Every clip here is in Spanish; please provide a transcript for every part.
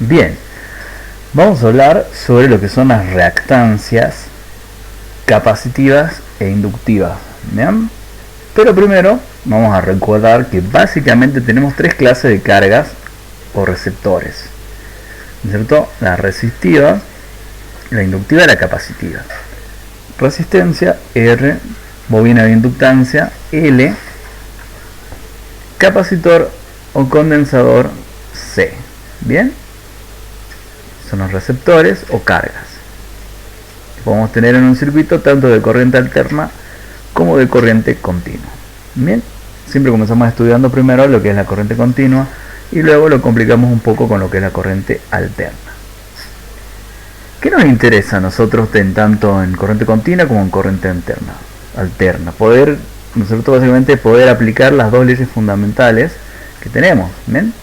Bien, vamos a hablar sobre lo que son las reactancias capacitivas e inductivas. ¿Bien? Pero primero vamos a recordar que básicamente tenemos tres clases de cargas o receptores, ¿cierto? La resistiva, la inductiva y la capacitiva. Resistencia R, bobina de inductancia L, capacitor o condensador C. ¿Bien? Son los receptores o cargas que podemos tener en un circuito tanto de corriente alterna como de corriente continua. Bien, siempre comenzamos estudiando primero lo que es la corriente continua y luego lo complicamos un poco con lo que es la corriente alterna. ¿Qué nos interesa a nosotros tanto en corriente continua como en corriente alterna? Poder, nosotros básicamente poder aplicar las dos leyes fundamentales que tenemos, ¿bien?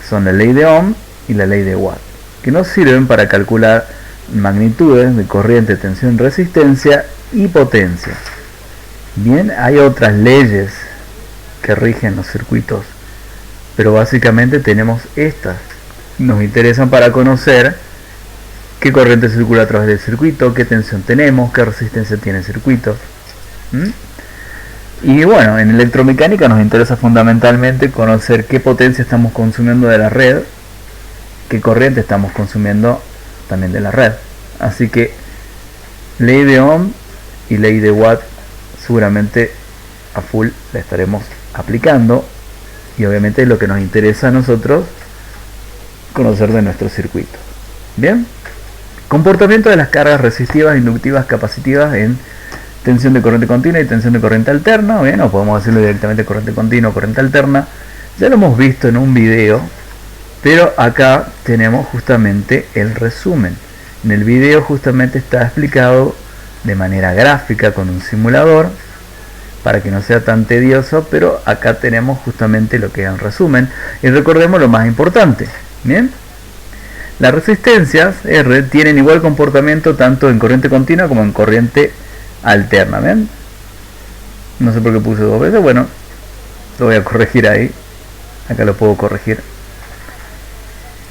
Son la ley de Ohm y la ley de Watt, que nos sirven para calcular magnitudes de corriente, tensión, resistencia y potencia. Bien, hay otras leyes que rigen los circuitos, pero básicamente tenemos estas. Nos interesan para conocer qué corriente circula a través del circuito, qué tensión tenemos, qué resistencia tiene el circuito. Y bueno, en electromecánica nos interesa fundamentalmente conocer qué potencia estamos consumiendo de la red, qué corriente estamos consumiendo también de la red. Así que ley de Ohm y ley de Watt seguramente a full la estaremos aplicando, y obviamente es lo que nos interesa a nosotros conocer de nuestro circuito. Bien, comportamiento de las cargas resistivas, inductivas, capacitivas en tensión de corriente continua y tensión de corriente alterna. Bien, o podemos decirlo directamente corriente continua o corriente alterna. Ya lo hemos visto en un video, pero acá tenemos justamente el resumen. En el video justamente está explicado de manera gráfica con un simulador para que no sea tan tedioso, pero acá tenemos justamente lo que es el resumen y recordemos lo más importante. Bien, las resistencias R tienen igual comportamiento tanto en corriente continua como en corriente alterna. ¿Ven? No sé por qué puse dos veces. Bueno, lo voy a corregir ahí. Acá lo puedo corregir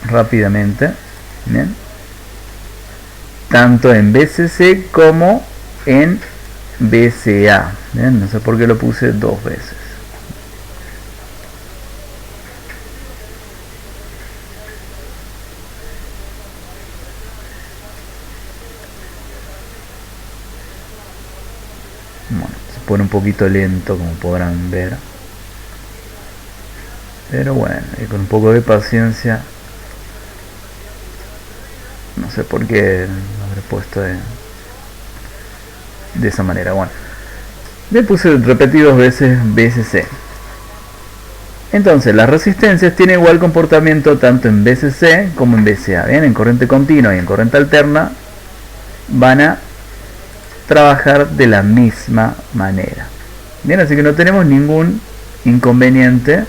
rápidamente. Bien, tanto en BCC como en BCA. Bien, no sé por qué lo puse dos veces. Bueno, se pone un poquito lento, como podrán ver, pero bueno, y con un poco de paciencia. No sé por qué lo habré puesto de esa manera. Bueno, le puse repetidos veces BCC. Entonces las resistencias tienen igual comportamiento tanto en BCC como en BCA. Bien, en corriente continua y en corriente alterna van a trabajar de la misma manera. Bien, así que no tenemos ningún inconveniente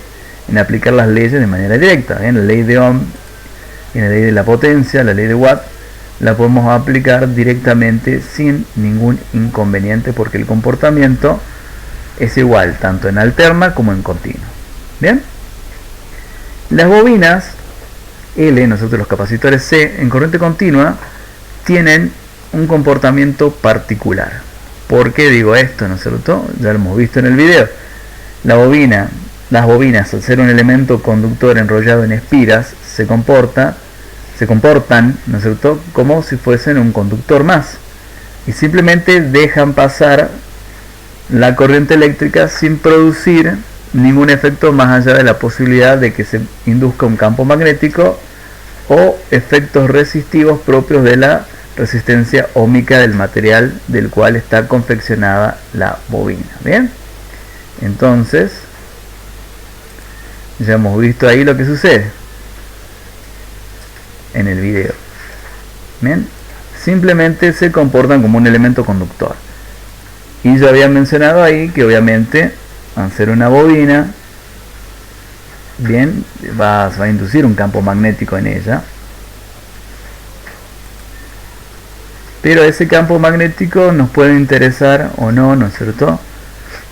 en aplicar las leyes de manera directa. Bien, la ley de Ohm y la ley de la potencia, la ley de Watt, la podemos aplicar directamente sin ningún inconveniente porque el comportamiento es igual tanto en alterna como en continua. Bien, las bobinas L, nosotros los capacitores C, en corriente continua tienen un comportamiento particular. ¿Por qué digo esto? ¿No es cierto? Ya lo hemos visto en el video. Las bobinas, al ser un elemento conductor enrollado en espiras, se comportan, ¿no es cierto?, como si fuesen un conductor más, y simplemente dejan pasar la corriente eléctrica sin producir ningún efecto más allá de la posibilidad de que se induzca un campo magnético o efectos resistivos propios de la resistencia óhmica del material del cual está confeccionada la bobina. Bien, entonces ya hemos visto ahí lo que sucede en el video. Bien, simplemente se comportan como un elemento conductor, y yo había mencionado ahí que obviamente al ser una bobina, bien, va a inducir un campo magnético en ella, pero ese campo magnético nos puede interesar o no, ¿no es cierto?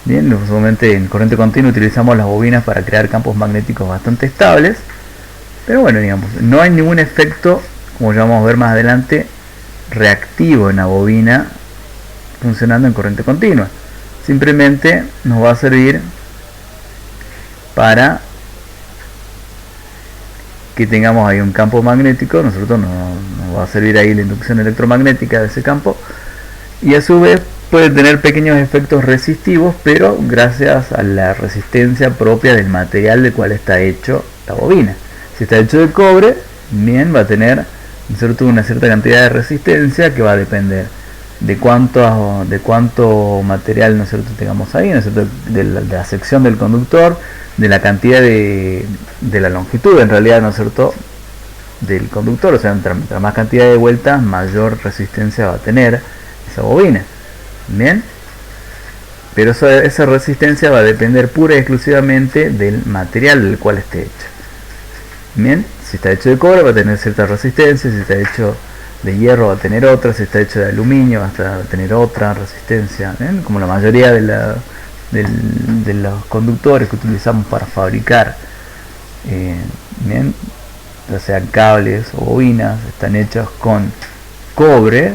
Bien, usualmente en corriente continua utilizamos las bobinas para crear campos magnéticos bastante estables, Pero bueno, digamos, no hay ningún efecto, como ya vamos a ver más adelante, reactivo en la bobina funcionando en corriente continua. Simplemente nos va a servir para que tengamos ahí un campo magnético. Nosotros nos va a servir ahí la inducción electromagnética de ese campo, y a su vez puede tener pequeños efectos resistivos, pero gracias a la resistencia propia del material del cual está hecho la bobina. Si está hecho de cobre, bien, va a tener, ¿no es cierto?, una cierta cantidad de resistencia que va a depender de cuánto material, ¿no es cierto?, tengamos ahí, ¿no es cierto?, de la sección del conductor, de la cantidad de la longitud, en realidad, ¿no es cierto?, del conductor. O sea, mientras más cantidad de vueltas, mayor resistencia va a tener esa bobina. Bien, pero esa resistencia va a depender pura y exclusivamente del material del cual esté hecho. Bien, si está hecho de cobre va a tener cierta resistencia, si está hecho de hierro va a tener otra, si está hecho de aluminio va a tener otra resistencia. ¿Bien? Como la mayoría de los conductores que utilizamos para fabricar, bien, ya sean cables o bobinas, están hechos con cobre.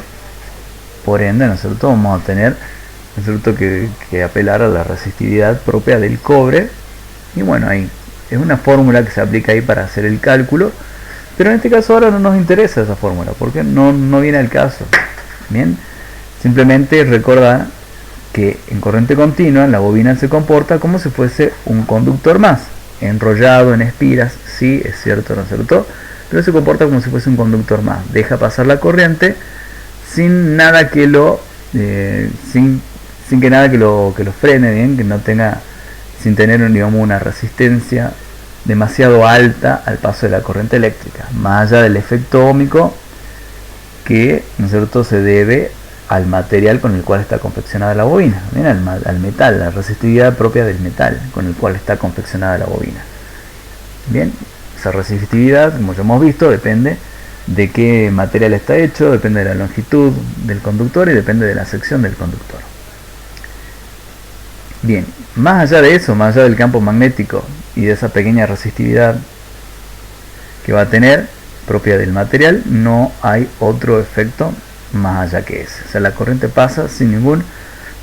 Por ende, nosotros vamos a tener, ¿no?, que apelar a la resistividad propia del cobre. Y bueno, ahí es una fórmula que se aplica ahí para hacer el cálculo, pero en este caso ahora no nos interesa esa fórmula porque no viene al caso. Bien, simplemente recordar que en corriente continua la bobina se comporta como si fuese un conductor más, enrollado en espiras. Sí, es cierto, ¿no es cierto?, pero se comporta como si fuese un conductor más, deja pasar la corriente sin nada que lo sin que nada que lo frene, bien, que no tenga, sin tener, digamos, una resistencia demasiado alta al paso de la corriente eléctrica, más allá del efecto óhmico que, ¿no es cierto?, se debe al material con el cual está confeccionada la bobina, bien, al metal, la resistividad propia del metal con el cual está confeccionada la bobina. Bien, esa resistividad, como ya hemos visto, depende de qué material está hecho, depende de la longitud del conductor y depende de la sección del conductor. Bien, más allá de eso, más allá del campo magnético y de esa pequeña resistividad que va a tener propia del material, no hay otro efecto más allá que ese. O sea, la corriente pasa sin ningún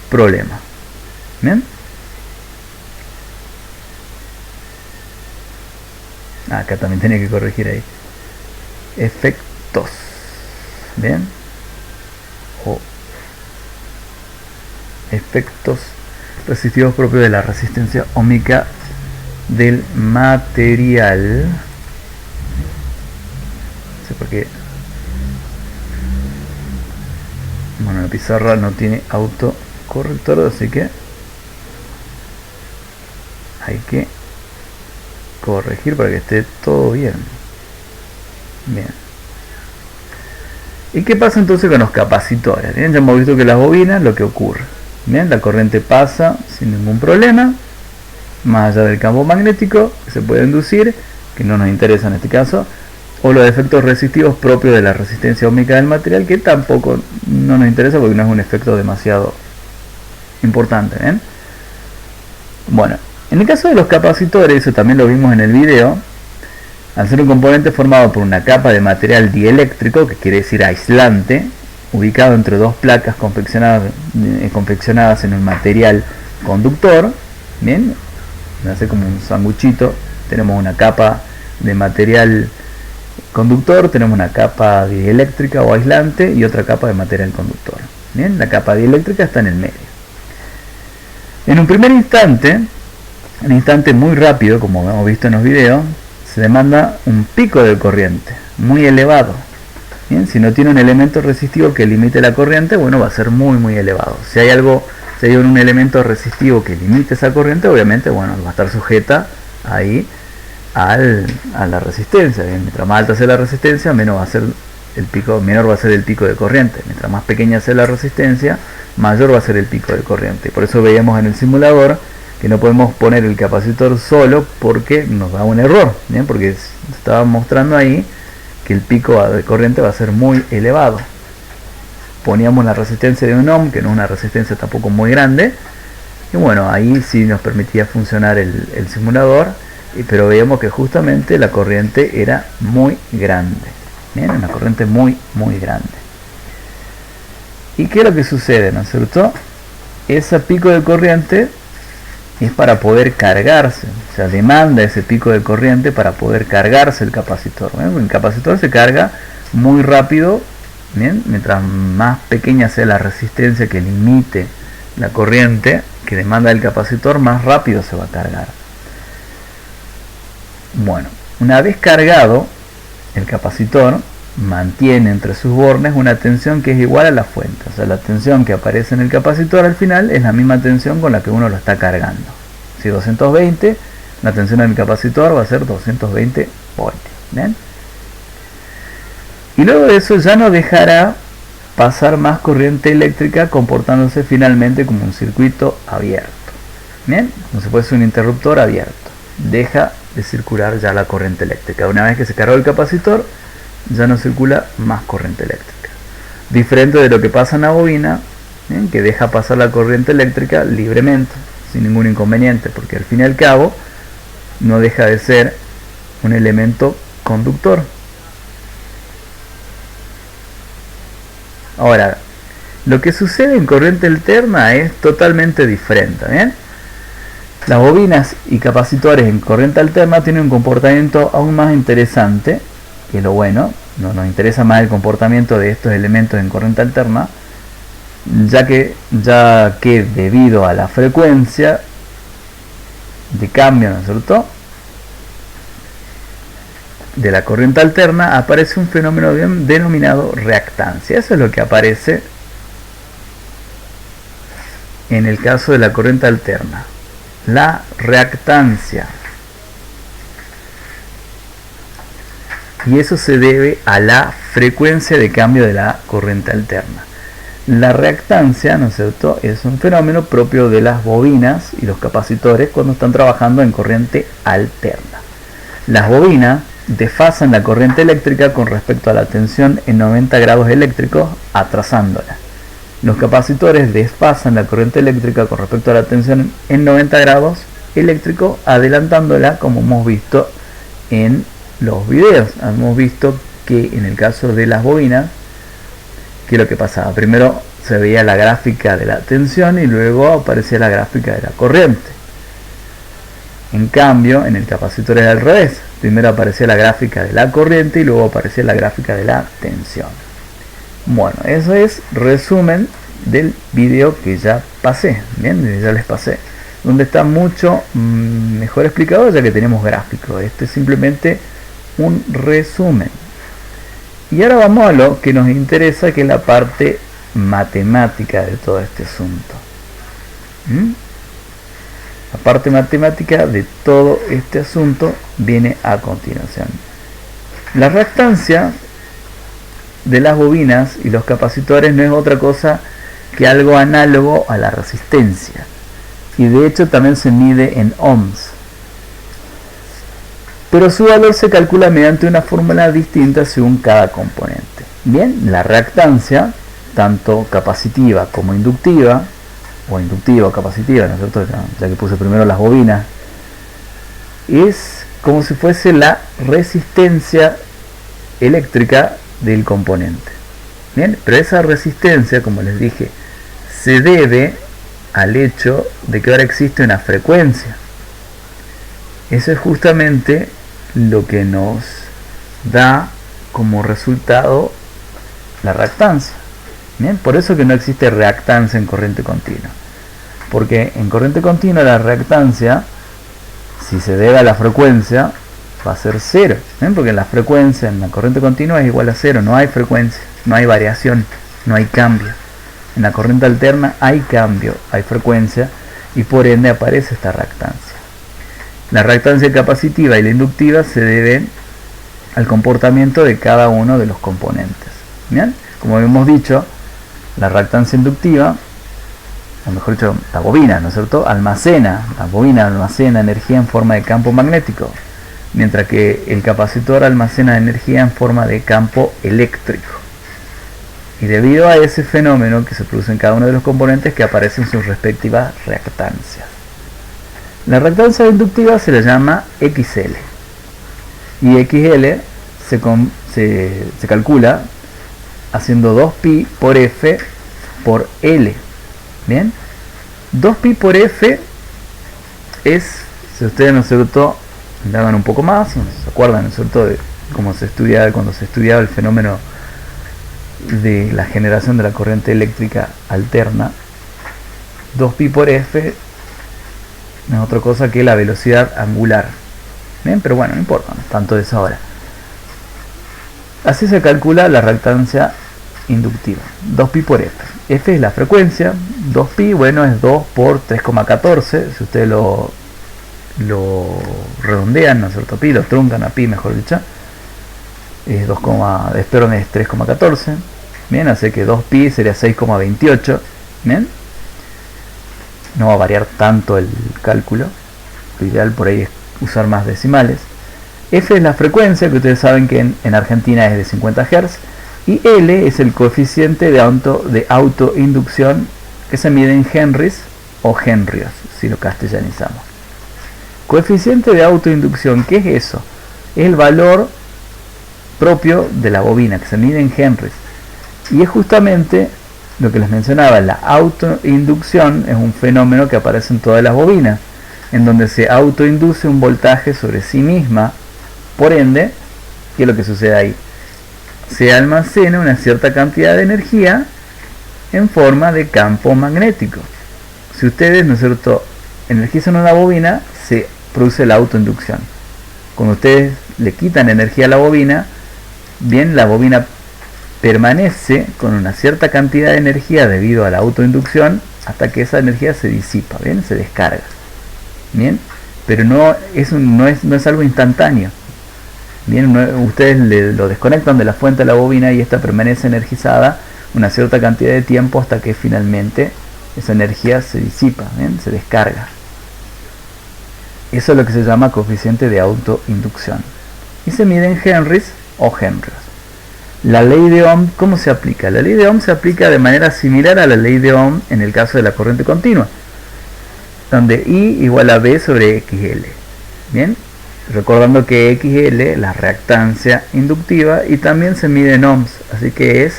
problema. Bien, acá también tenía que corregir ahí. Efectos, bien, o efectos resistivos propios de la resistencia óhmica del material. No sé por qué, bueno, la pizarra no tiene autocorrector, así que hay que corregir para que esté todo bien. Bien. ¿Y qué pasa entonces con los capacitores? Bien, ya hemos visto que las bobinas, lo que ocurre, bien, la corriente pasa sin ningún problema, más allá del campo magnético que se puede inducir, que no nos interesa en este caso, o los efectos resistivos propios de la resistencia óhmica del material, que tampoco no nos interesa porque no es un efecto demasiado importante. ¿Bien? Bueno, en el caso de los capacitores, eso también lo vimos en el video. Al ser un componente formado por una capa de material dieléctrico, que quiere decir aislante, ubicado entre dos placas confeccionadas en un material conductor, bien, hace como un sanguchito, tenemos una capa de material conductor, tenemos una capa dieléctrica o aislante y otra capa de material conductor. Bien, la capa dieléctrica está en el medio. En un primer instante, un instante muy rápido, como hemos visto en los videos, se demanda un pico de corriente muy elevado. Bien, si no tiene un elemento resistivo que limite la corriente, bueno, va a ser muy elevado. Si hay un elemento resistivo que limite esa corriente, obviamente, bueno, va a estar sujeta ahí a la resistencia. Bien, mientras más alta sea la resistencia, menor va a ser el pico de corriente. Mientras más pequeña sea la resistencia, mayor va a ser el pico de corriente. Por eso veíamos en el simulador que no podemos poner el capacitor solo porque nos da un error, ¿bien? Porque estaba mostrando ahí que el pico de corriente va a ser muy elevado. Poníamos la resistencia de 1 ohm, que no es una resistencia tampoco muy grande, y bueno, ahí sí nos permitía funcionar el simulador pero veíamos que justamente la corriente era muy grande. Bien, una corriente muy grande. ¿Y qué es lo que sucede, no es cierto? Ese pico de corriente es para poder cargarse, o sea, demanda ese pico de corriente para poder cargarse el capacitor. El capacitor se carga muy rápido, ¿bien? Mientras más pequeña sea la resistencia que limite la corriente que demanda el capacitor, más rápido se va a cargar. Bueno, una vez cargado, el capacitor mantiene entre sus bornes una tensión que es igual a la fuente. O sea, la tensión que aparece en el capacitor al final es la misma tensión con la que uno lo está cargando. Si 220, la tensión del capacitor va a ser 220 voltios. ¿Bien? Y luego de eso ya no dejará pasar más corriente eléctrica, comportándose finalmente como un circuito abierto. ¿Bien? Como si fuese un interruptor abierto. Deja de circular ya la corriente eléctrica. Una vez que se cargó el capacitor, ya no circula más corriente eléctrica. Diferente de lo que pasa en la bobina, ¿bien? Que deja pasar la corriente eléctrica libremente, sin ningún inconveniente, porque al fin y al cabo no deja de ser un elemento conductor. Ahora, lo que sucede en corriente alterna es totalmente diferente. ¿Bien? Las bobinas y capacitores en corriente alterna tienen un comportamiento aún más interesante, que es lo bueno. No nos interesa más el comportamiento de estos elementos en corriente alterna, ya que debido a la frecuencia de cambio, ¿no es cierto?, de la corriente alterna, aparece un fenómeno denominado reactancia. Eso es lo que aparece en el caso de la corriente alterna. La reactancia. Y eso se debe a la frecuencia de cambio de la corriente alterna. La reactancia, ¿no es cierto?, es un fenómeno propio de las bobinas y los capacitores cuando están trabajando en corriente alterna. Las bobinas desfasan la corriente eléctrica con respecto a la tensión en 90 grados eléctricos, atrasándola. Los capacitores desfasan la corriente eléctrica con respecto a la tensión en 90 grados eléctricos, adelantándola, como hemos visto en los videos. Hemos visto que en el caso de las bobinas, ¿qué es lo que pasaba? Primero se veía la gráfica de la tensión y luego aparecía la gráfica de la corriente. En cambio, en el capacitor era al revés. Primero aparecía la gráfica de la corriente y luego aparecía la gráfica de la tensión. Bueno, eso es resumen del video que ya pasé, bien, ya les pasé, donde está mucho mejor explicado ya que tenemos gráficos. Este es simplemente un resumen. Y ahora vamos a lo que nos interesa, que es la parte matemática de todo este asunto. La parte matemática de todo este asunto viene a continuación. La reactancia de las bobinas y los capacitores no es otra cosa que algo análogo a la resistencia, y de hecho también se mide en ohms, pero su valor se calcula mediante una fórmula distinta según cada componente. Bien, la reactancia, tanto capacitiva como inductiva, o inductiva o capacitiva, ¿no es cierto?, ya que puse primero las bobinas, es como si fuese la resistencia eléctrica del componente. Bien, pero esa resistencia, como les dije, se debe al hecho de que ahora existe una frecuencia. Eso es justamente lo que nos da como resultado la reactancia. Bien, por eso que no existe reactancia en corriente continua, porque en corriente continua la reactancia, si se debe a la frecuencia, va a ser cero. ¿Bien? Porque la frecuencia en la corriente continua es igual a cero, no hay frecuencia, no hay variación, no hay cambio. En la corriente alterna hay cambio, hay frecuencia, y por ende aparece esta reactancia. La reactancia capacitiva y la inductiva se deben al comportamiento de cada uno de los componentes. ¿Bien? Como hemos dicho, la reactancia inductiva, o mejor dicho, la bobina, ¿no es cierto?, la bobina almacena energía en forma de campo magnético, mientras que el capacitor almacena energía en forma de campo eléctrico. Y debido a ese fenómeno que se produce en cada uno de los componentes, que aparecen sus respectivas reactancias. La reactancia inductiva se le llama XL y XL se calcula haciendo 2pi por F por L. Bien, 2pi por F es, si ustedes, ¿no es cierto?, indagan un poco más, ¿se acuerdan, ¿no es cierto?, de cómo se estudiaba, cuando se estudiaba el fenómeno de la generación de la corriente eléctrica alterna. 2pi por F no es otra cosa que la velocidad angular. Bien, pero bueno, no importa, no tanto de eso ahora. Así se calcula la reactancia inductiva, 2pi por F. F es la frecuencia, 2pi, bueno, es 2 por 3,14, si ustedes lo redondean, ¿no es cierto?, pi, lo truncan a pi, mejor dicho, es 3,14, bien, así que 2pi sería 6,28, bien, no va a variar tanto el cálculo, lo ideal por ahí es usar más decimales. F es la frecuencia, que ustedes saben que en Argentina es de 50 Hz, y L es el coeficiente de autoinducción, que se mide en henrys o henrios, si lo castellanizamos. Coeficiente de autoinducción, ¿qué es eso? Es el valor propio de la bobina, que se mide en henrys, y es justamente lo que les mencionaba. La autoinducción es un fenómeno que aparece en todas las bobinas, en donde se autoinduce un voltaje sobre sí misma. Por ende, ¿qué es lo que sucede ahí? Se almacena una cierta cantidad de energía en forma de campo magnético. Si ustedes, ¿no es cierto?, energizan una bobina, se produce la autoinducción. Cuando ustedes le quitan energía a la bobina, bien, la bobina permanece con una cierta cantidad de energía debido a la autoinducción hasta que esa energía se disipa, bien, se descarga, bien, pero no es algo instantáneo. Bien, ustedes lo desconectan de la fuente de la bobina y esta permanece energizada una cierta cantidad de tiempo hasta que finalmente esa energía se disipa, bien, se descarga. Eso es lo que se llama coeficiente de autoinducción y se mide en henrys o henrios. La ley de Ohm, ¿cómo se aplica? La ley de Ohm se aplica de manera similar a la ley de Ohm en el caso de la corriente continua, donde I igual a B sobre XL. Bien, recordando que XL es la reactancia inductiva y también se mide en ohms, así que es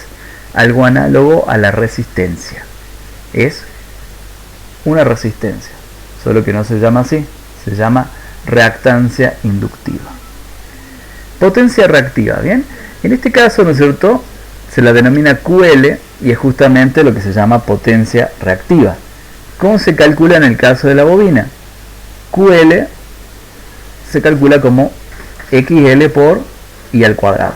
algo análogo a la resistencia. Es una resistencia, solo que no se llama así, se llama reactancia inductiva. Potencia reactiva, bien, en este caso, ¿no es cierto?, se la denomina QL y es justamente lo que se llama potencia reactiva. ¿Cómo se calcula en el caso de la bobina? QL se calcula como XL por I al cuadrado.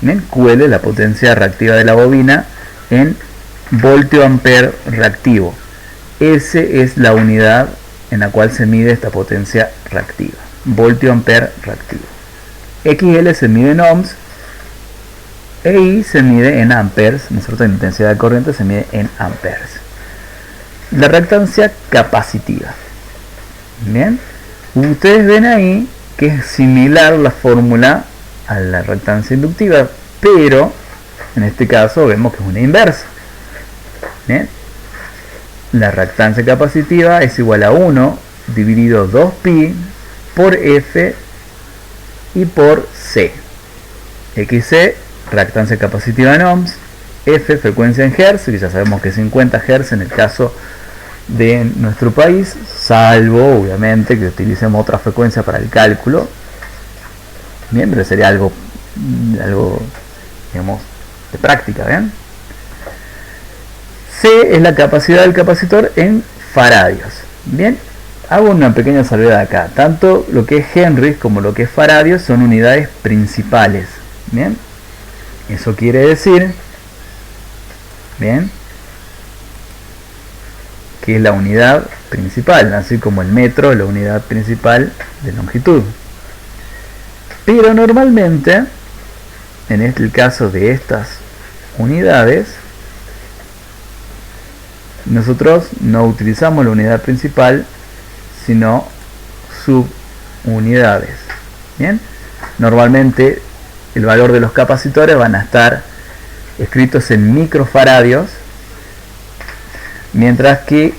¿Bien? QL, la potencia reactiva de la bobina, en voltio ampere reactivo. S es la unidad en la cual se mide esta potencia reactiva. Voltio ampere reactivo. XL se mide en ohms e I se mide en amperes, ¿no es cierto? La intensidad de corriente se mide en amperes. La reactancia capacitiva. Bien, ustedes ven ahí que es similar la fórmula a la reactancia inductiva, pero en este caso vemos que es una inversa. Bien, la reactancia capacitiva es igual a 1 dividido 2pi por F y por C. XC, reactancia capacitiva en ohms, F, frecuencia en hertz, que ya sabemos que es 50 Hz en el caso de nuestro país, salvo obviamente que utilicemos otra frecuencia para el cálculo. Bien, pero sería algo digamos de práctica. Bien, C es la capacidad del capacitor en faradios. Bien, hago una pequeña salvedad acá. Tanto lo que es henrys como lo que es faradios son unidades principales. Bien, eso quiere decir, bien, que es la unidad principal, así como el metro es la unidad principal de longitud. Pero normalmente, en el caso de estas unidades, nosotros no utilizamos la unidad principal, sino subunidades. Bien, normalmente el valor de los capacitores van a estar escritos en microfaradios, mientras que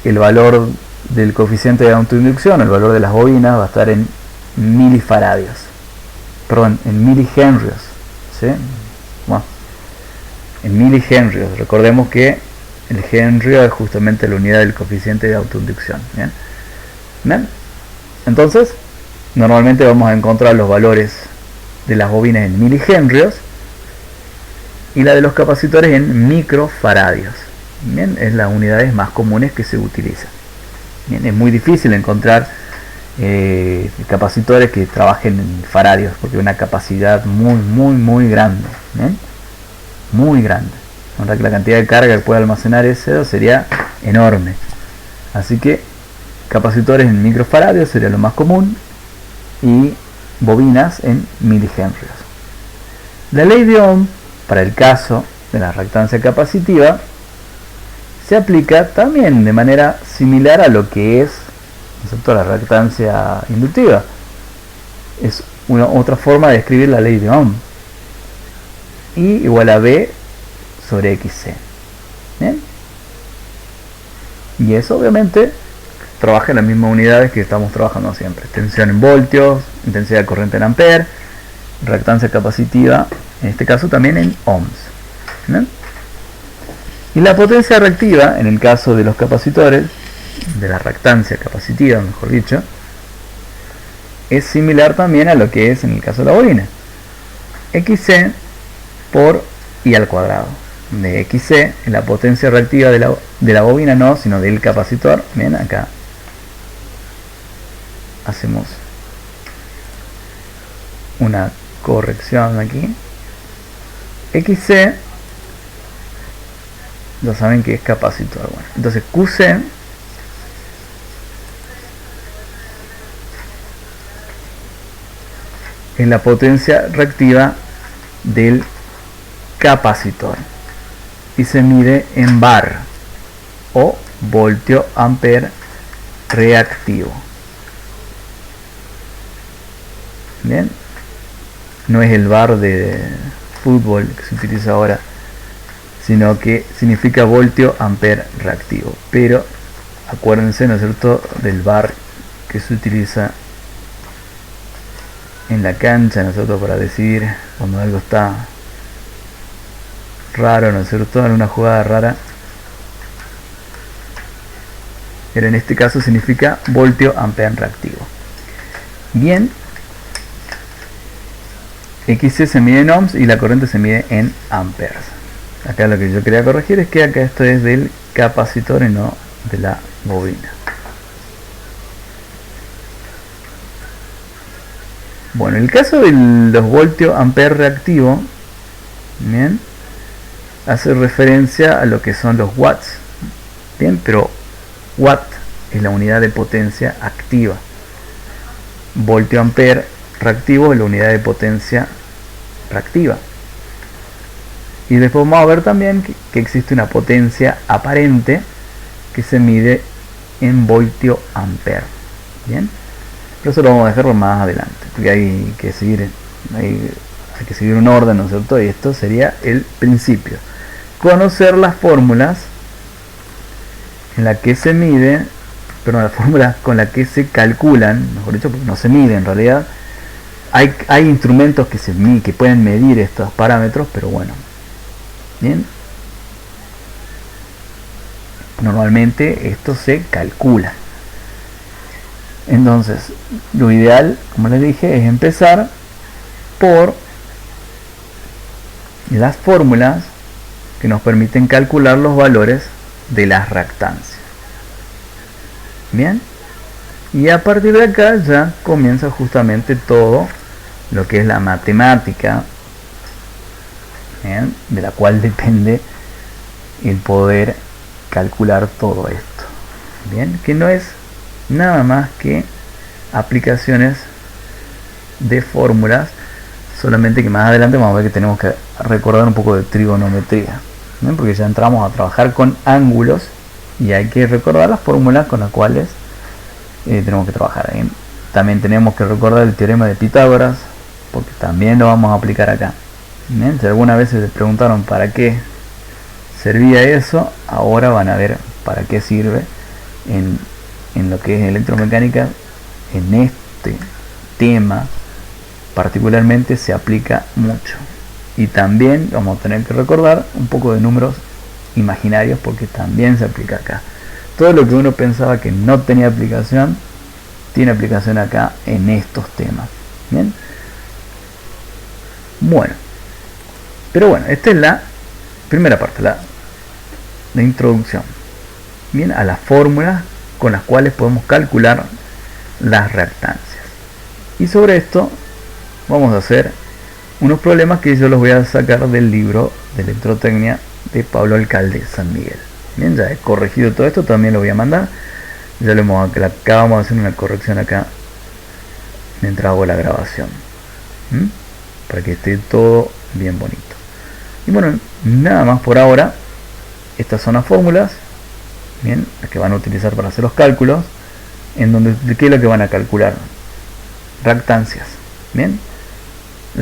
el valor del coeficiente de autoinducción, el valor de las bobinas, va a estar en milifaradios, perdón, en milihenrios, ¿sí? Bueno, en milihenrios. Recordemos que el henrio es justamente la unidad del coeficiente de autoinducción. ¿Bien? ¿Bien? Entonces, normalmente vamos a encontrar los valores de las bobinas en milihenrios y la de los capacitores en microfaradios. Bien, es las unidades más comunes que se utilizan. Bien, es muy difícil encontrar capacitores que trabajen en faradios porque una capacidad muy grande. Bien, muy grande. La cantidad de carga que puede almacenar ese sería enorme. Así que capacitores en microfaradios sería lo más común y bobinas en milihenrios. La ley de Ohm, para el caso de la reactancia capacitiva, se aplica también de manera similar a lo que es, ¿no?, la reactancia inductiva. Es otra forma de escribir la ley de Ohm. I igual a B sobre XC. ¿Bien? Y eso obviamente trabaja en las mismas unidades que estamos trabajando siempre. Tensión en voltios, intensidad de corriente en amperes, reactancia capacitiva, en este caso también en ohms. ¿Bien? Y la potencia reactiva, en el caso de los capacitores, de la reactancia capacitiva, mejor dicho, es similar también a lo que es en el caso de la bobina. XC por I al cuadrado. De XC es la potencia reactiva de la bobina, no, sino del capacitor. Bien, acá hacemos una corrección aquí. XC, ya saben que es capacitor. Bueno, entonces QC es la potencia reactiva del capacitor y se mide en bar o voltio ampere reactivo. Bien, no es el bar de fútbol que se utiliza ahora, sino que significa voltio ampere reactivo. Pero acuérdense, ¿no es cierto?, del bar que se utiliza en la cancha, ¿no es cierto?, para decir cuando algo está raro, ¿no es cierto?, en una jugada rara. Pero en este caso significa voltio ampere reactivo. Bien, XC se mide en ohms y la corriente se mide en amperes. Acá lo que yo quería corregir es que acá esto es del capacitor y no de la bobina. Bueno, el caso de los voltio ampere reactivo, bien, hace referencia a lo que son los watts. Bien, pero watt es la unidad de potencia activa. Voltio ampere reactivo es la unidad de potencia reactiva. Y después vamos a ver también que existe una potencia aparente que se mide en voltio ampere. Bien, pero eso lo vamos a dejar más adelante, porque hay que seguir un orden, ¿no es cierto? Y esto sería el principio. Conocer las fórmulas en las que se mide, perdón, las fórmulas con las que se calculan, mejor dicho, porque no se mide en realidad. Hay instrumentos que pueden medir estos parámetros, pero bueno, bien, normalmente esto se calcula. Entonces, lo ideal, como les dije, es empezar por las fórmulas que nos permiten calcular los valores de las reactancias. Bien, y a partir de acá ya comienza justamente todo lo que es la matemática, ¿bien?, de la cual depende el poder calcular todo esto. Bien, que no es nada más que aplicaciones de fórmulas, solamente que más adelante vamos a ver que tenemos que recordar un poco de trigonometría, ¿bien?, porque ya entramos a trabajar con ángulos y hay que recordar las fórmulas con las cuales tenemos que trabajar. ¿Bien? También tenemos que recordar el teorema de Pitágoras, porque también lo vamos a aplicar acá. ¿Bien? Si alguna vez se preguntaron para qué servía eso, ahora van a ver para qué sirve en en lo que es electromecánica, en este tema particularmente se aplica mucho. Y también vamos a tener que recordar un poco de números imaginarios porque también se aplica acá. Todo lo que uno pensaba que no tenía aplicación, tiene aplicación acá en estos temas. Bien. Bueno. Pero bueno, esta es la primera parte, la introducción. Bien, a las fórmulas con las cuales podemos calcular las reactancias. Y sobre esto vamos a hacer unos problemas que yo los voy a sacar del libro de electrotecnia de Pablo Alcalde San Miguel. Bien, ya he corregido todo esto, también lo voy a mandar. Ya acabamos de hacer una corrección acá mientras hago la grabación. Para que esté todo bien bonito. Y bueno, nada más por ahora. Estas son las fórmulas, bien, las que van a utilizar para hacer los cálculos, en donde ¿qué es lo que van a calcular? Reactancias, bien,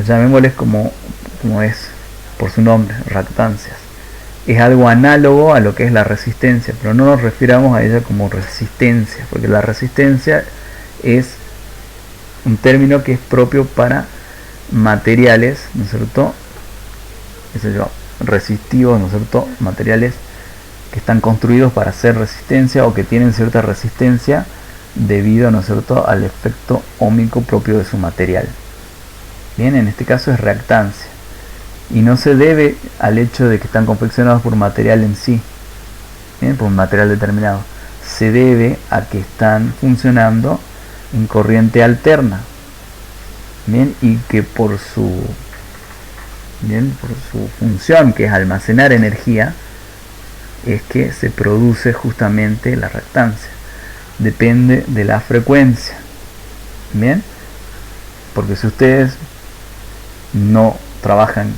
llamémosles como es por su nombre, reactancias. Es algo análogo a lo que es la resistencia, pero no nos refiramos a ella como resistencia, porque la resistencia es un término que es propio para materiales, ¿no es cierto? Resistivos, ¿no es cierto? Materiales que están construidos para hacer resistencia o que tienen cierta resistencia debido, ¿no es cierto?, al efecto óhmico propio de su material. Bien, en este caso es reactancia y no se debe al hecho de que están confeccionados por material en sí, bien, por un material determinado. Se debe a que están funcionando en corriente alterna, bien, y que por su función, que es almacenar energía, es que se produce justamente la reactancia. Depende de la frecuencia, bien, porque si ustedes no trabajan,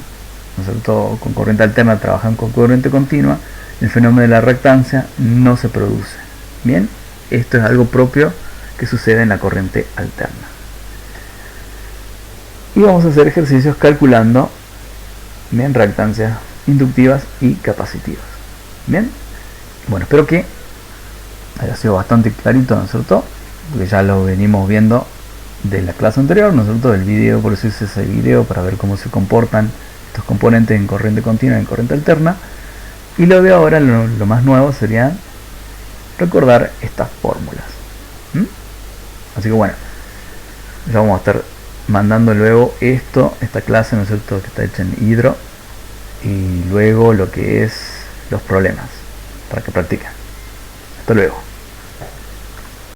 ¿no es cierto?, con corriente alterna, trabajan con corriente continua, el fenómeno de la reactancia no se produce. Bien, esto es algo propio que sucede en la corriente alterna. Y vamos a hacer ejercicios calculando, bien, reactancias inductivas y capacitivas. Bien, bueno, espero que haya sido bastante clarito, ¿no es cierto?, porque ya lo venimos viendo de la clase anterior, ¿no es cierto?, del video. Por eso hice ese video, para ver cómo se comportan estos componentes en corriente continua y en corriente alterna. Y lo de ahora, lo más nuevo sería recordar estas fórmulas. Así que bueno, ya vamos a estar mandando luego esta clase, ¿no es cierto?, que está hecha en hidro, y luego lo que es los problemas para que practiquen. Hasta luego.